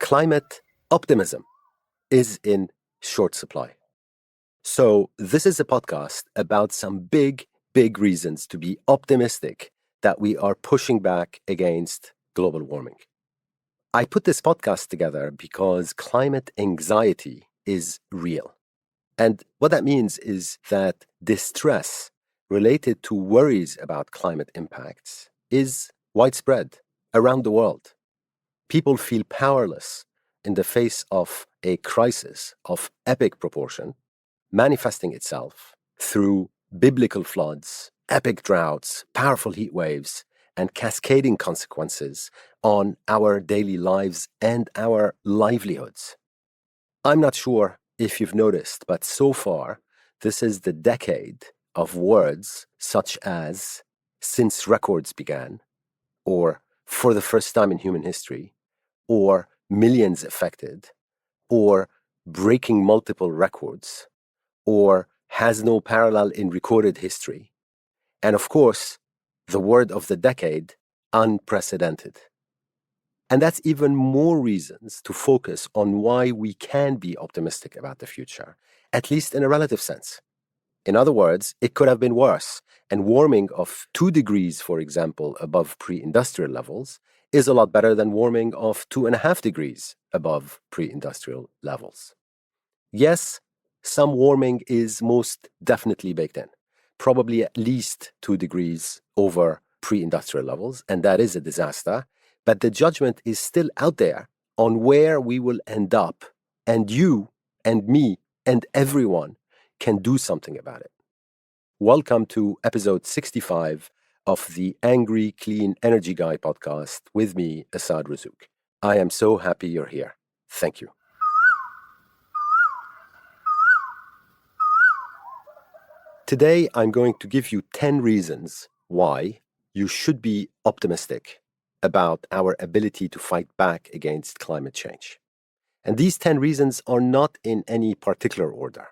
climate optimism is in short supply. So this is a podcast about some big reasons to be optimistic that we are pushing back against global warming. I put this podcast together because climate anxiety is real. And what that means is that distress related to worries about climate impacts is widespread around the world. People feel powerless in the face of a crisis of epic proportion, manifesting itself through biblical floods, epic droughts, powerful heat waves, and cascading consequences on our daily lives and our livelihoods. I'm not sure if you've noticed, but so far, this is the decade of words such as since records began, or for the first time in human history, or millions affected, or breaking multiple records, or has no parallel in recorded history. And of course, the word of the decade, unprecedented. And that's even more reasons to focus on why we can be optimistic about the future, at least in a relative sense. In other words, it could have been worse, and warming of 2 degrees, for example, above pre-industrial levels is a lot better than warming of 2.5 degrees above pre-industrial levels. Yes, some warming is most definitely baked in, probably at least 2 degrees over pre-industrial levels, and that is a disaster. But the judgment is still out there on where we will end up, and you and me and everyone can do something about it. Welcome to episode 65 of the Angry Clean Energy Guy podcast with me, Asad Razouk. I am so happy you're here. Thank you. Today, I'm going to give you 10 reasons why you should be optimistic about our ability to fight back against climate change. And these 10 reasons are not in any particular order.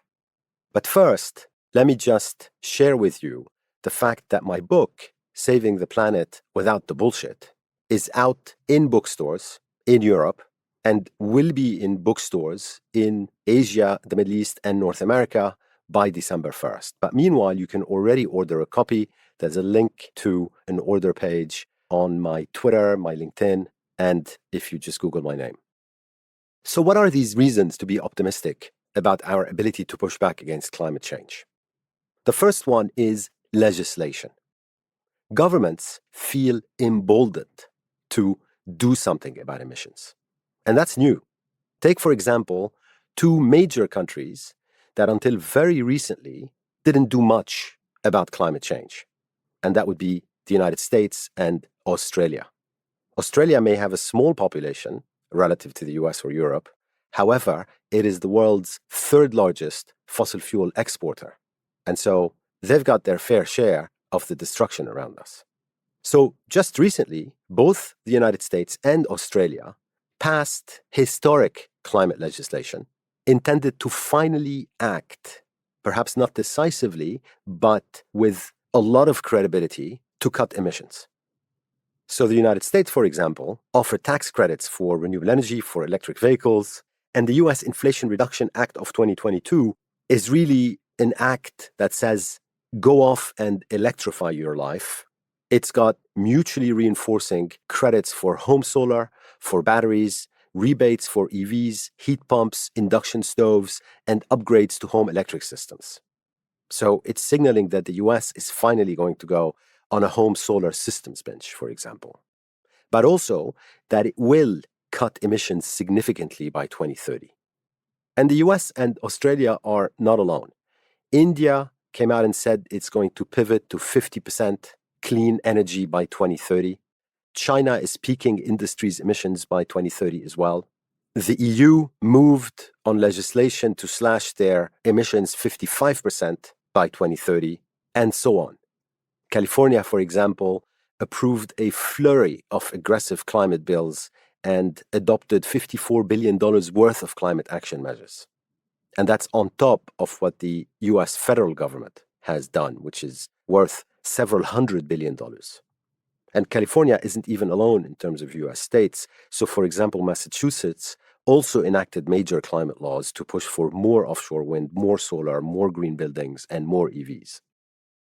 But first, let me just share with you the fact that my book, Saving the Planet Without the Bullshit, is out in bookstores in Europe and will be in bookstores in Asia, the Middle East, and North America by December 1st. But meanwhile, you can already order a copy. There's a link to an order page on my Twitter, my LinkedIn, and if you just Google my name. So what are these reasons to be optimistic about our ability to push back against climate change? The first one is legislation. Governments feel emboldened to do something about emissions. And that's new. Take, for example, 2 major countries that until very recently didn't do much about climate change. And that would be the United States and Australia. Australia may have a small population relative to the US or Europe. However, it is the world's 3rd largest fossil fuel exporter. And so they've got their fair share of the destruction around us. So just recently, both the United States and Australia passed historic climate legislation intended to finally act, perhaps not decisively, but with a lot of credibility to cut emissions. So the United States, for example, offered tax credits for renewable energy, for electric vehicles, and the US Inflation Reduction Act of 2022 is really an act that says, go off and electrify your life. It's got mutually reinforcing credits for home solar, for batteries, rebates for EVs, heat pumps, induction stoves, and upgrades to home electric systems. So it's signaling that the US is finally going to go on a home solar systems bench, for example, but also that it will cut emissions significantly by 2030. And the US and Australia are not alone. India came out and said it's going to pivot to 50% clean energy by 2030. China is peaking industry's emissions by 2030 as well. The EU moved on legislation to slash their emissions 55% by 2030, and so on. California, for example, approved a flurry of aggressive climate bills and adopted $54 billion worth of climate action measures. And that's on top of what the US federal government has done, which is worth several $100 billion. And California isn't even alone in terms of US states. So, for example, Massachusetts also enacted major climate laws to push for more offshore wind, more solar, more green buildings, and more EVs.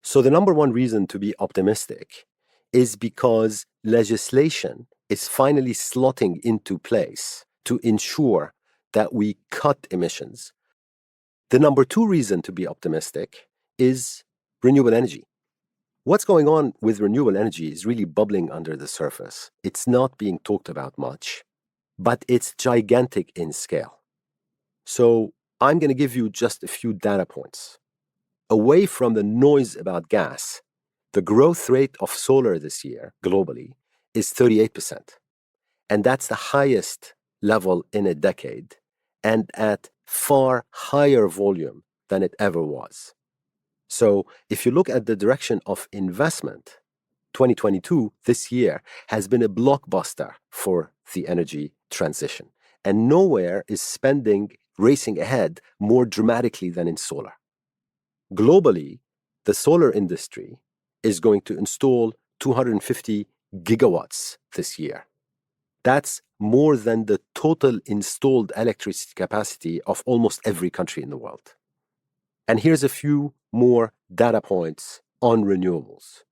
So the number one reason to be optimistic is because legislation is finally slotting into place to ensure that we cut emissions. The number two reason to be optimistic is renewable energy. What's going on with renewable energy is really bubbling under the surface. It's not being talked about much, but it's gigantic in scale. So I'm going to give you just a few data points. Away from the noise about gas, the growth rate of solar this year globally is 38%. And that's the highest level in a decade and at far higher volume than it ever was. So if you look at the direction of investment, 2022, this year, has been a blockbuster for the energy transition. And nowhere is spending racing ahead more dramatically than in solar. Globally, the solar industry is going to install 250 gigawatts this year. That's more than the total installed electricity capacity of almost every country in the world. And here's a few more data points on renewables.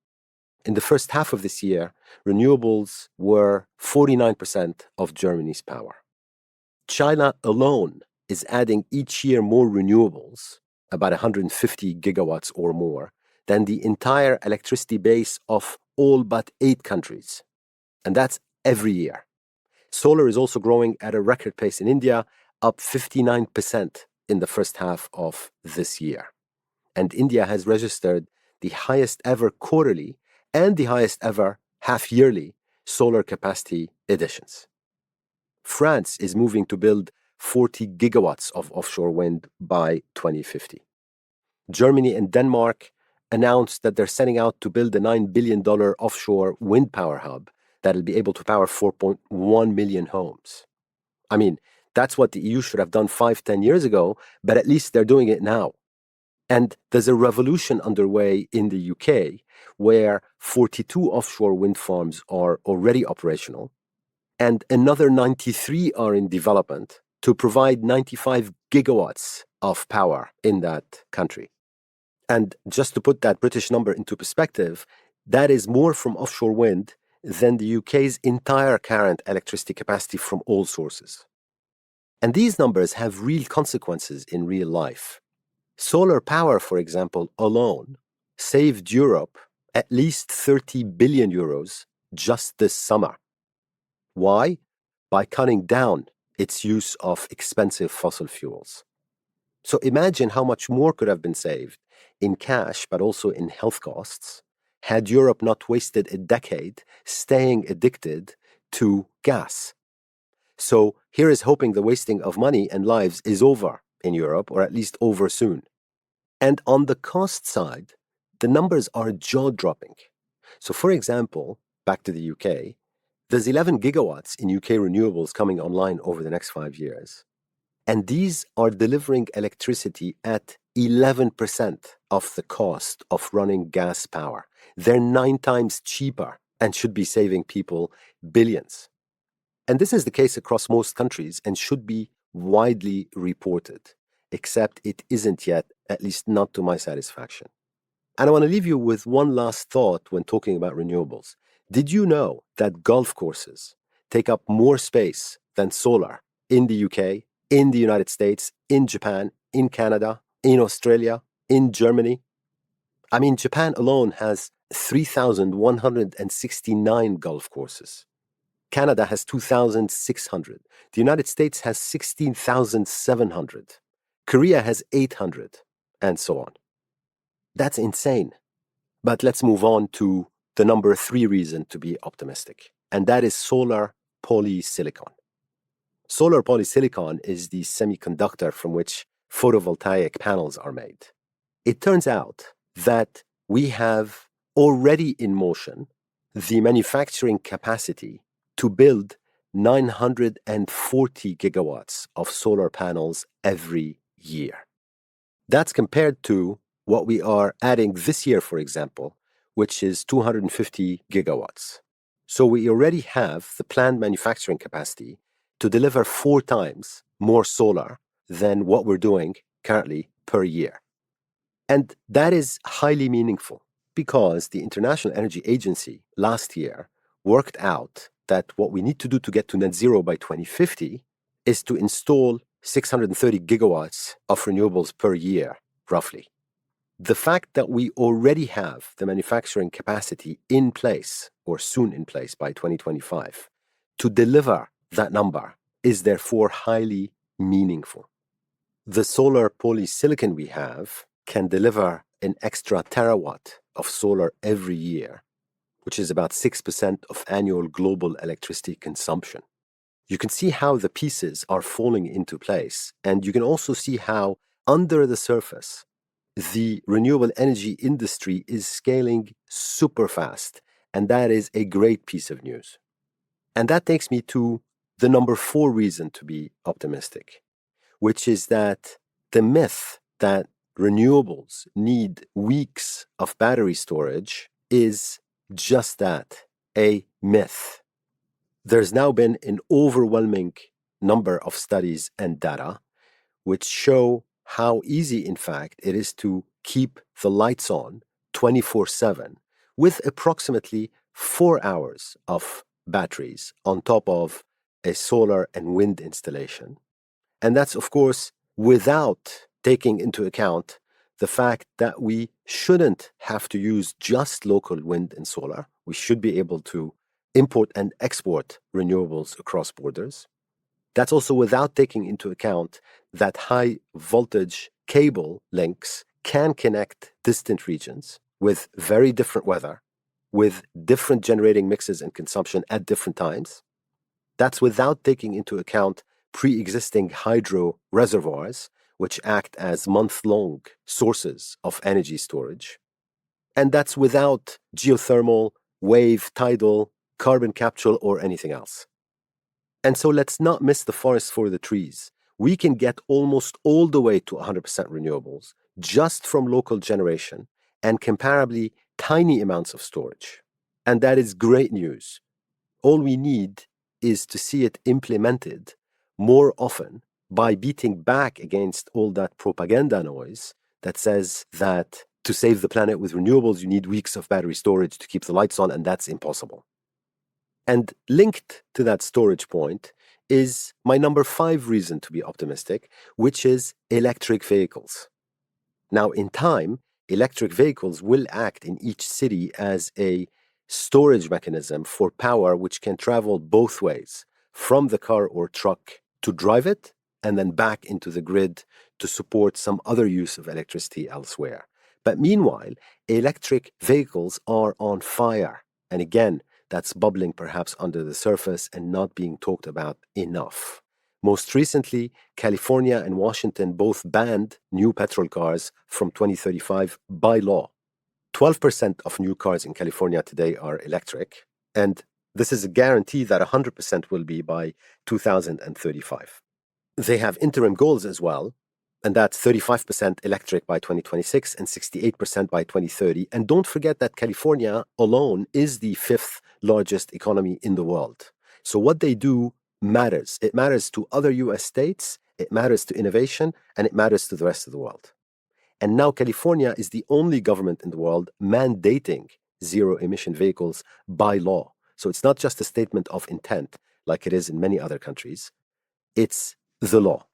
In the first half of this year, renewables were 49% of Germany's power. China alone is adding each year more renewables, about 150 gigawatts or more, than the entire electricity base of all but 8 countries. And that's every year. Solar is also growing at a record pace in India, up 59% in the first half of this year. And India has registered the highest ever quarterly and the highest ever half-yearly solar capacity additions. France is moving to build 40 gigawatts of offshore wind by 2050. Germany and Denmark announced that they're setting out to build a $9 billion offshore wind power hub that'll be able to power 4.1 million homes. I mean, that's what the EU should have done 5-10 years ago, but at least they're doing it now. And there's a revolution underway in the UK where 42 offshore wind farms are already operational and another 93 are in development to provide 95 gigawatts of power in that country. And just to put that British number into perspective, that is more from offshore wind than the UK's entire current electricity capacity from all sources. And these numbers have real consequences in real life. Solar power, for example, alone saved Europe at least 30 billion euros just this summer. Why? By cutting down its use of expensive fossil fuels. So imagine how much more could have been saved in cash, but also in health costs, had Europe not wasted a decade staying addicted to gas. So here is hoping the wasting of money and lives is over in Europe, or at least over soon. And on the cost side, the numbers are jaw-dropping. So for example, back to the UK, there's 11 gigawatts in UK renewables coming online over the next 5 years. And these are delivering electricity at 11% of the cost of running gas power. They're 9 times cheaper and should be saving people billions. And this is the case across most countries and should be widely reported, except it isn't yet, at least not to my satisfaction. And I want to leave you with one last thought when talking about renewables. Did you know that golf courses take up more space than solar in the UK, in the United States, in Japan, in Canada, in Australia, in Germany? I mean, Japan alone has 3,169 golf courses. Canada has 2,600. The United States has 16,700. Korea has 800, and so on. That's insane. But let's move on to the number 3 reason to be optimistic, and that is solar polysilicon. Solar polysilicon is the semiconductor from which photovoltaic panels are made. It turns out that we have already in motion the manufacturing capacity to build 940 gigawatts of solar panels every year. That's compared to what we are adding this year, for example, which is 250 gigawatts. So we already have the planned manufacturing capacity to deliver 4 times more solar than what we're doing currently per year. And that is highly meaningful because the International Energy Agency last year worked out that what we need to do to get to net zero by 2050 is to install 630 gigawatts of renewables per year, roughly. The fact that we already have the manufacturing capacity in place, or soon in place by 2025, to deliver that number is therefore highly meaningful. The solar polysilicon we have can deliver an extra terawatt of solar every year, which is about 6% of annual global electricity consumption. You can see how the pieces are falling into place, and you can also see how under the surface, the renewable energy industry is scaling super fast, and that is a great piece of news. And that takes me to the number 4 reason to be optimistic, which is that the myth that renewables need weeks of battery storage is just that, a myth. There's now been an overwhelming number of studies and data which show how easy, in fact, it is to keep the lights on 24/7 with approximately 4 hours of batteries on top of a solar and wind installation. And that's, of course, without taking into account the fact that we shouldn't have to use just local wind and solar. We should be able to import and export renewables across borders. That's also without taking into account that high voltage cable links can connect distant regions with very different weather, with different generating mixes and consumption at different times. That's without taking into account pre-existing hydro reservoirs, which act as month-long sources of energy storage. And that's without geothermal, wave, tidal, carbon capture, or anything else. And so let's not miss the forest for the trees. We can get almost all the way to 100% renewables just from local generation and comparably tiny amounts of storage. And that is great news. All we need is to see it implemented more often by beating back against all that propaganda noise that says that to save the planet with renewables, you need weeks of battery storage to keep the lights on, and that's impossible. And linked to that storage point is my number 5 reason to be optimistic, which is electric vehicles. Now, in time, electric vehicles will act in each city as a storage mechanism for power which can travel both ways, from the car or truck to drive it, and then back into the grid to support some other use of electricity elsewhere. But meanwhile, electric vehicles are on fire. And again, that's bubbling perhaps under the surface and not being talked about enough. Most recently, California and Washington both banned new petrol cars from 2035 by law. 12% of new cars in California today are electric, and this is a guarantee that 100% will be by 2035. They have interim goals as well, and that's 35% electric by 2026 and 68% by 2030. And don't forget that California alone is the 5th largest economy in the world. So what they do matters. It matters to other US states, it matters to innovation, and it matters to the rest of the world. And now California is the only government in the world mandating zero-emission vehicles by law. So it's not just a statement of intent like it is in many other countries. It's the law.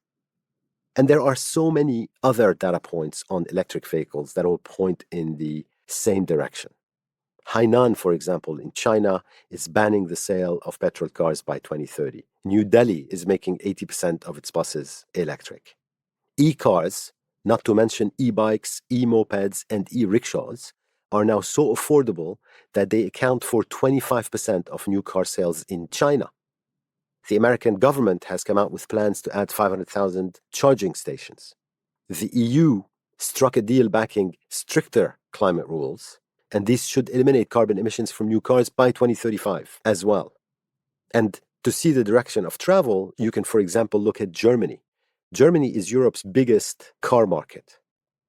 And there are so many other data points on electric vehicles that all point in the same direction. Hainan, for example, in China, is banning the sale of petrol cars by 2030. New Delhi is making 80% of its buses electric. E-cars, not to mention e-bikes, e-mopeds, and e-rickshaws, are now so affordable that they account for 25% of new car sales in China. The American government has come out with plans to add 500,000 charging stations. The EU struck a deal backing stricter climate rules, and these should eliminate carbon emissions from new cars by 2035 as well. And to see the direction of travel, you can, for example, look at Germany. Germany is Europe's biggest car market.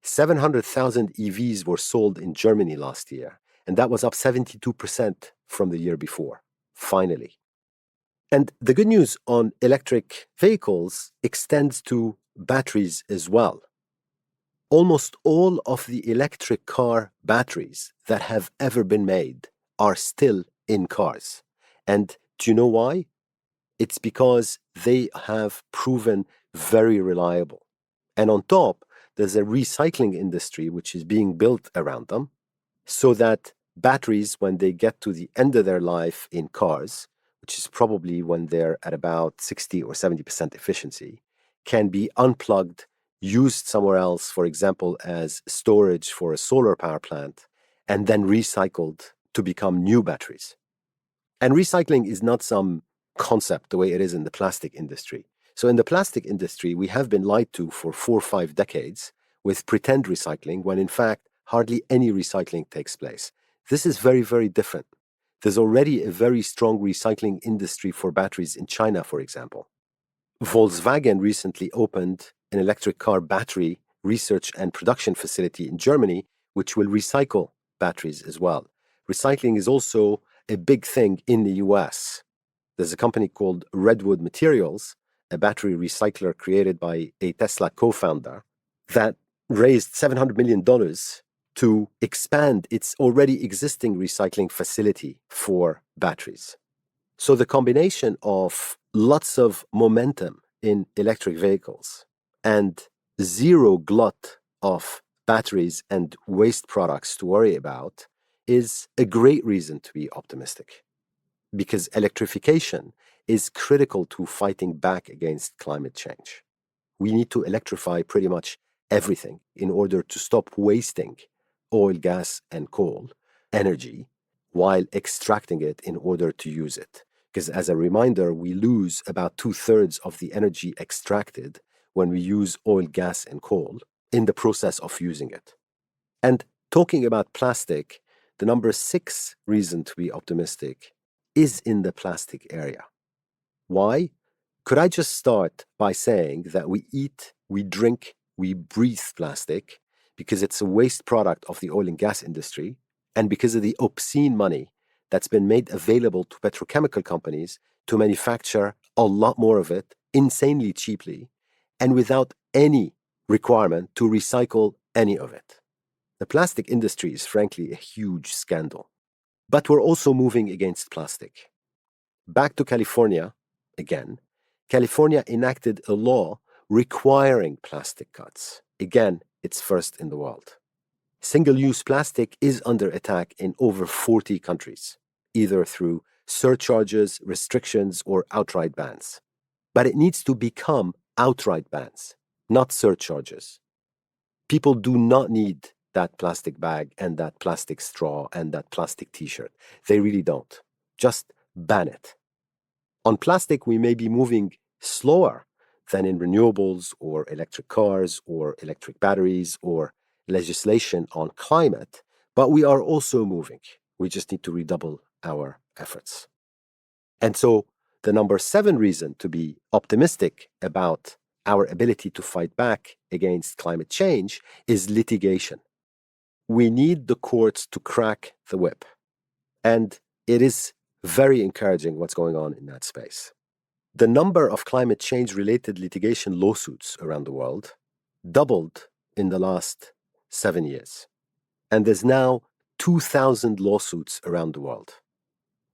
700,000 EVs were sold in Germany last year, and that was up 72% from the year before, finally. And the good news on electric vehicles extends to batteries as well. Almost all of the electric car batteries that have ever been made are still in cars. And do you know why? It's because they have proven very reliable. And on top, there's a recycling industry which is being built around them so that batteries, when they get to the end of their life in cars, which is probably when they're at about 60 or 70% efficiency, can be unplugged, used somewhere else, for example, as storage for a solar power plant, and then recycled to become new batteries. And recycling is not some concept the way it is in the plastic industry. So in the plastic industry, we have been lied to for 4 or 5 decades with pretend recycling when in fact hardly any recycling takes place. This is very, very different. There's already a very strong recycling industry for batteries in China, for example. Volkswagen recently opened an electric car battery research and production facility in Germany, which will recycle batteries as well. Recycling is also a big thing in the US. There's a company called Redwood Materials, a battery recycler created by a Tesla co founder, that raised $700 million to expand its already existing recycling facility for batteries. So the combination of lots of momentum in electric vehicles and zero glut of batteries and waste products to worry about is a great reason to be optimistic, because electrification is critical to fighting back against climate change. We need to electrify pretty much everything in order to stop wasting oil, gas, and coal energy while extracting it in order to use it. Because as a reminder, we lose about 2/3 of the energy extracted when we use oil, gas, and coal in the process of using it. And talking about plastic, the number 6 reason to be optimistic is in the plastic area. Why? Could I just start by saying that we eat, we drink, we breathe plastic because it's a waste product of the oil and gas industry, and because of the obscene money that's been made available to petrochemical companies to manufacture a lot more of it insanely cheaply and without any requirement to recycle any of it. The plastic industry is frankly a huge scandal. But we're also moving against plastic. Back to California, again, California enacted a law requiring plastic cuts. Again, it's first in the world. Single-use plastic is under attack in over 40 countries, either through surcharges, restrictions, or outright bans. But it needs to become outright bans, not surcharges. People do not need that plastic bag and that plastic straw and that plastic t-shirt. They really don't. Just ban it. On plastic, we may be moving slower than in renewables or electric cars or electric batteries or legislation on climate, but we are also moving. We just need to redouble our efforts. And so the number 7 reason to be optimistic about our ability to fight back against climate change is litigation. We need the courts to crack the whip. And it is very encouraging what's going on in that space. The number of climate change-related litigation lawsuits around the world doubled in the last 7 years. And there's now 2,000 lawsuits around the world.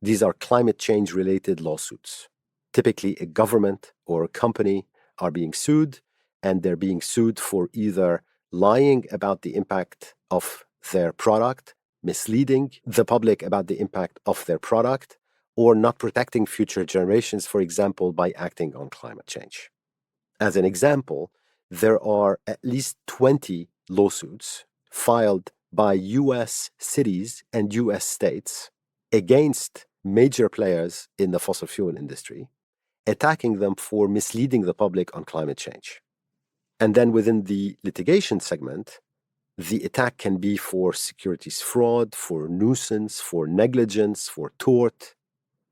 These are climate change-related lawsuits. Typically, a government or a company are being sued, and they're being sued for either lying about the impact of their product, misleading the public about the impact of their product, or not protecting future generations, for example, by acting on climate change. As an example, there are at least 20 lawsuits filed by US cities and US states against major players in the fossil fuel industry, attacking them for misleading the public on climate change. And then within the litigation segment, the attack can be for securities fraud, for nuisance, for negligence, for tort.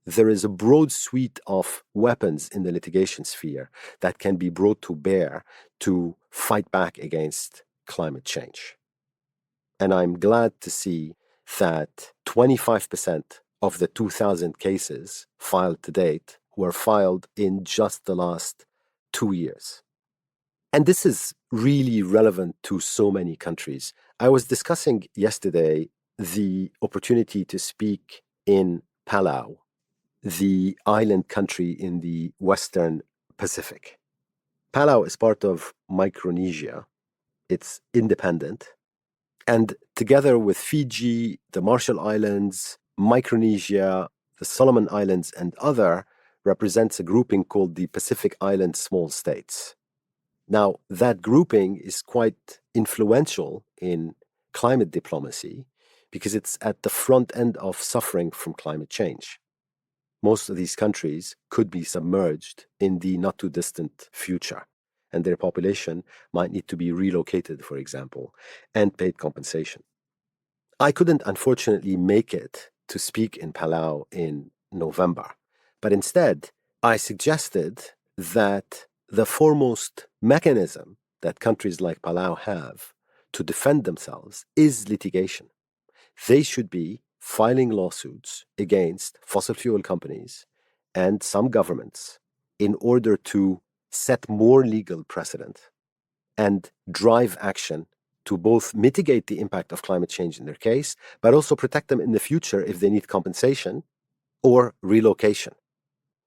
There is a broad suite of weapons in the litigation sphere that can be brought to bear to fight back against climate change. And I'm glad to see that 25% of the 2,000 cases filed to date were filed in just the last 2 years. And this is really relevant to so many countries. I was discussing yesterday the opportunity to speak in Palau, the island country in the Western Pacific. Palau is part of Micronesia. It's independent. And together with Fiji, the Marshall Islands, Micronesia, the Solomon Islands, and other, represents a grouping called the Pacific Island Small States. Now, that grouping is quite influential in climate diplomacy because it's at the front end of suffering from climate change. Most of these countries could be submerged in the not too distant future, and their population might need to be relocated, for example, and paid compensation. I couldn't, unfortunately, make it to speak in Palau in November, but instead, I suggested that the foremost mechanism that countries like Palau have to defend themselves is litigation. They should be filing lawsuits against fossil fuel companies and some governments in order to set more legal precedent and drive action to both mitigate the impact of climate change in their case, but also protect them in the future if they need compensation or relocation.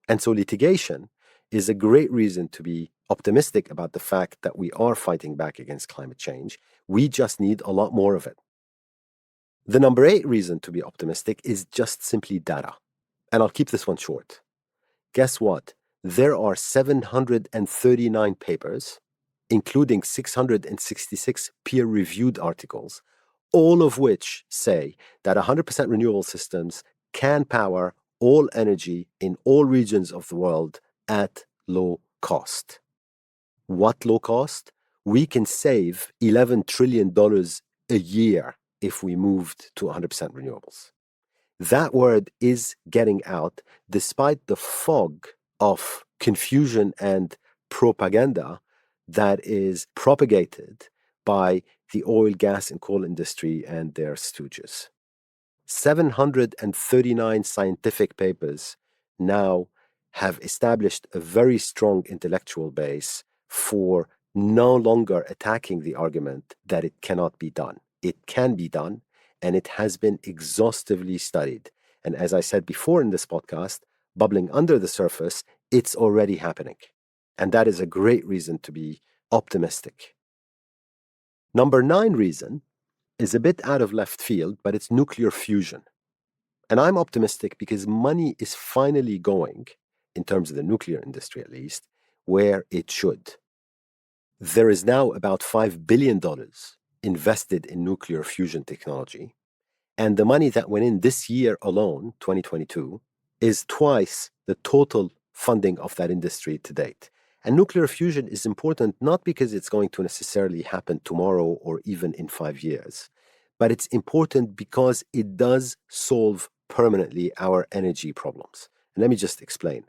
And so litigation is a great reason to be optimistic about the fact that we are fighting back against climate change. We just need a lot more of it. The number 8 reason to be optimistic is just simply data. And I'll keep this one short. Guess what? There are 739 papers, including 666 peer-reviewed articles, all of which say that 100% renewable systems can power all energy in all regions of the world at low cost. What low cost? We can save $11 trillion a year if we moved to 100% renewables. That word is getting out despite the fog of confusion and propaganda that is propagated by the oil, gas, and coal industry and their stooges. 739 scientific papers now have established a very strong intellectual base for no longer attacking the argument that it cannot be done. It can be done, and it has been exhaustively studied. And as I said before in this podcast, bubbling under the surface, it's already happening. And that is a great reason to be optimistic. Number 9 reason is a bit out of left field, but it's nuclear fusion. And I'm optimistic because money is finally going, in terms of the nuclear industry at least, where it should. There is now about $5 billion invested in nuclear fusion technology. And the money that went in this year alone, 2022, is twice the total funding of that industry to date. And nuclear fusion is important not because it's going to necessarily happen tomorrow or even in 5 years, but it's important because it does solve permanently our energy problems. And let me just explain.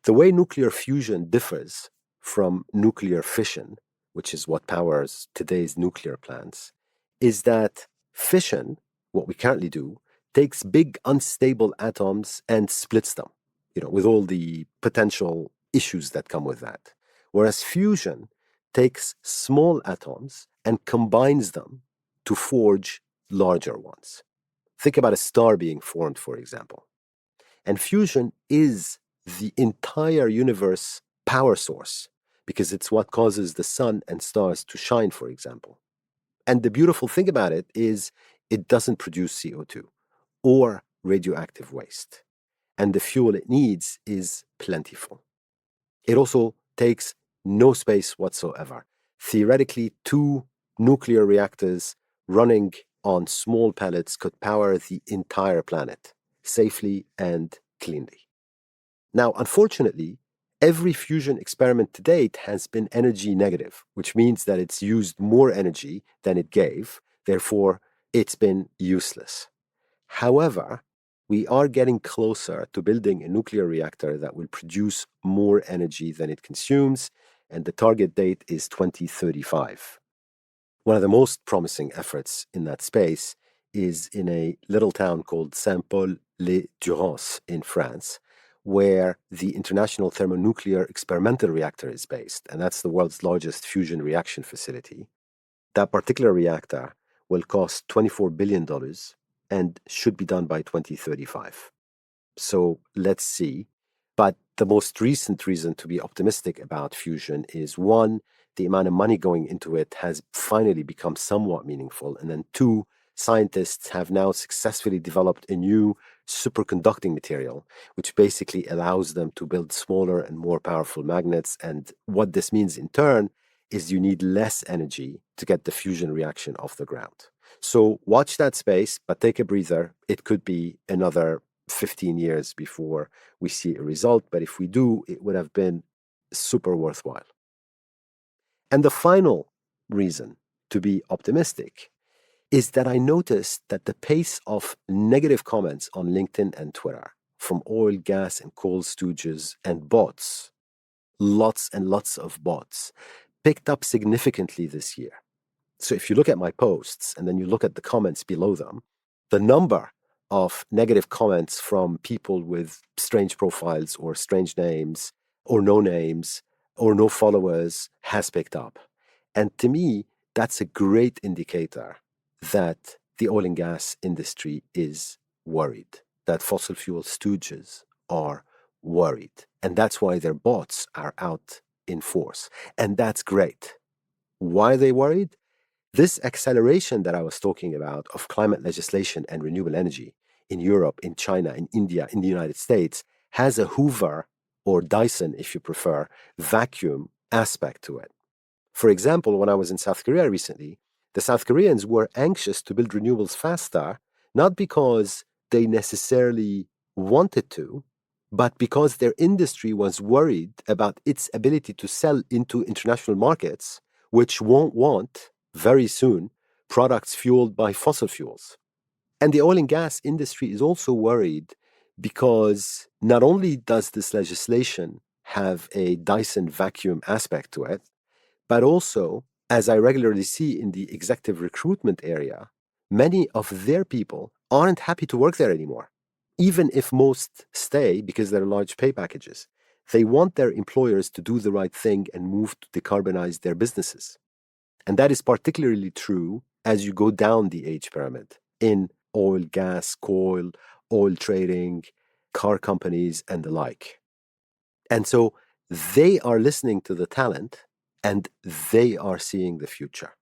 The way nuclear fusion differs from nuclear fission, which is what powers today's nuclear plants, is that fission, what we currently do, takes big unstable atoms and splits them, with all the potential issues that come with that. Whereas fusion takes small atoms and combines them to forge larger ones. Think about a star being formed, for example. And fusion is the entire universe power source because it's what causes the sun and stars to shine, for example. And the beautiful thing about it is it doesn't produce CO2 or radioactive waste. And the fuel it needs is plentiful. It also takes no space whatsoever. Theoretically, 2 nuclear reactors running on small pellets could power the entire planet safely and cleanly. Now, unfortunately, every fusion experiment to date has been energy negative, which means that it's used more energy than it gave. Therefore, it's been useless. However, we are getting closer to building a nuclear reactor that will produce more energy than it consumes, and the target date is 2035. One of the most promising efforts in that space is in a little town called Saint-Paul-les-Durance in France, where the International Thermonuclear Experimental Reactor is based, and that's the world's largest fusion reaction facility. That particular reactor will cost $24 billion and should be done by 2035. So let's see. But the most recent reason to be optimistic about fusion is one, the amount of money going into it has finally become somewhat meaningful. And then two, scientists have now successfully developed a new superconducting material, which basically allows them to build smaller and more powerful magnets. And what this means in turn is you need less energy to get the fusion reaction off the ground. So watch that space, but take a breather. It could be another 15 years before we see a result, but if we do, it would have been super worthwhile. And the final reason to be optimistic is that I noticed that the pace of negative comments on LinkedIn and Twitter from oil, gas, and coal stooges and bots, lots and lots of bots, picked up significantly this year. So if you look at my posts and then you look at the comments below them, the number of negative comments from people with strange profiles or strange names or no followers has picked up. And to me, that's a great indicator that the oil and gas industry is worried, that fossil fuel stooges are worried. And that's why their bots are out in force. And that's great. Why are they worried? This acceleration that I was talking about of climate legislation and renewable energy in Europe, in China, in India, in the United States has a Hoover or Dyson, if you prefer, vacuum aspect to it. For example, when I was in South Korea recently, the South Koreans were anxious to build renewables faster, not because they necessarily wanted to, but because their industry was worried about its ability to sell into international markets, which won't want very soon products fueled by fossil fuels. And the oil and gas industry is also worried because not only does this legislation have a Dyson vacuum aspect to it, but also, as I regularly see in the executive recruitment area, many of their people aren't happy to work there anymore, even if most stay because they're large pay packages. They want their employers to do the right thing and move to decarbonize their businesses. And that is particularly true as you go down the age pyramid in oil, gas, coal, oil trading, car companies, and the like. And so they are listening to the talent and they are seeing the future.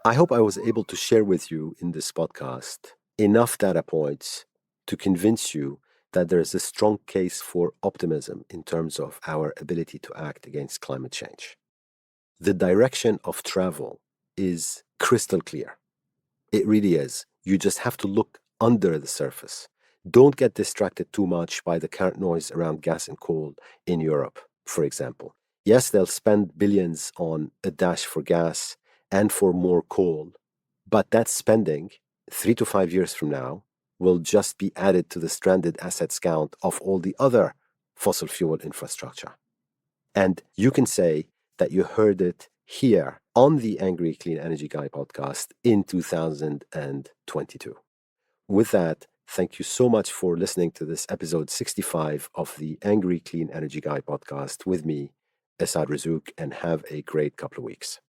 I hope I was able to share with you in this podcast enough data points to convince you that there is a strong case for optimism in terms of our ability to act against climate change. The direction of travel is crystal clear. It really is. You just have to look under the surface. Don't get distracted too much by the current noise around gas and coal in Europe, for example. Yes, they'll spend billions on a dash for gas and for more coal, but that spending, 3 to 5 years from now, will just be added to the stranded assets count of all the other fossil fuel infrastructure. And you can say that you heard it here on the Angry Clean Energy Guy podcast in 2022. With that, thank you so much for listening to this episode 65 of the Angry Clean Energy Guy podcast with me, Asad Razouk, and have a great couple of weeks.